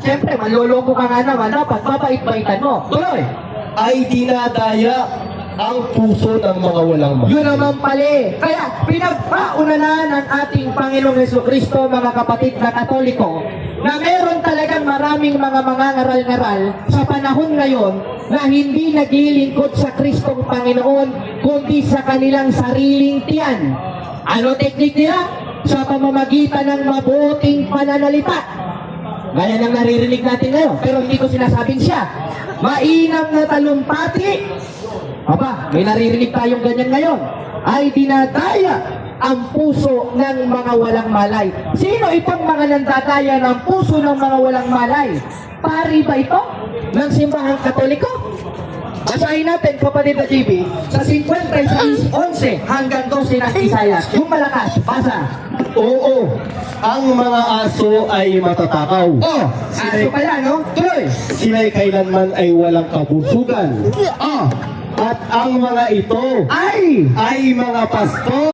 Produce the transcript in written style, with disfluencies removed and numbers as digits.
siyempre, manloloko ka nga naman, dapat mabait-baitan mo. Tuloy! ay dinadaya ang puso ng mga walang mahal. Yun naman pala. Kaya pinagpauna na ng ating Panginoong Jesucristo, mga kapatid na Katoliko, na meron talagang maraming mga ngaral-ngaral sa panahon ngayon na hindi naglilingkod sa Kristong Panginoon, kundi sa kanilang sariling tiyan. Ano teknik nila? Sa pamamagitan ng mabuting pananalita. Gaya ng naririnig natin ngayon, pero hindi ko sinasabing siya. Mainam na talumpati. Aba, may naririnig tayong ganyan ngayon. Ay dinadaya ang puso ng mga walang malay. Sino itong mga nandadaya ng puso ng mga walang malay? Pari ba ito ng simbahang Katoliko? Basahin natin, kapatid na GB, sa 56:11 hanggang 12 ng Isaiah. Yung malakas, basa. Oo, ang mga aso ay matatakaw. Oh, aso pala, no? Tuloy. Sila'y kailanman ay walang kabusugan. Oh, At ang mga ito ay ay mga pasto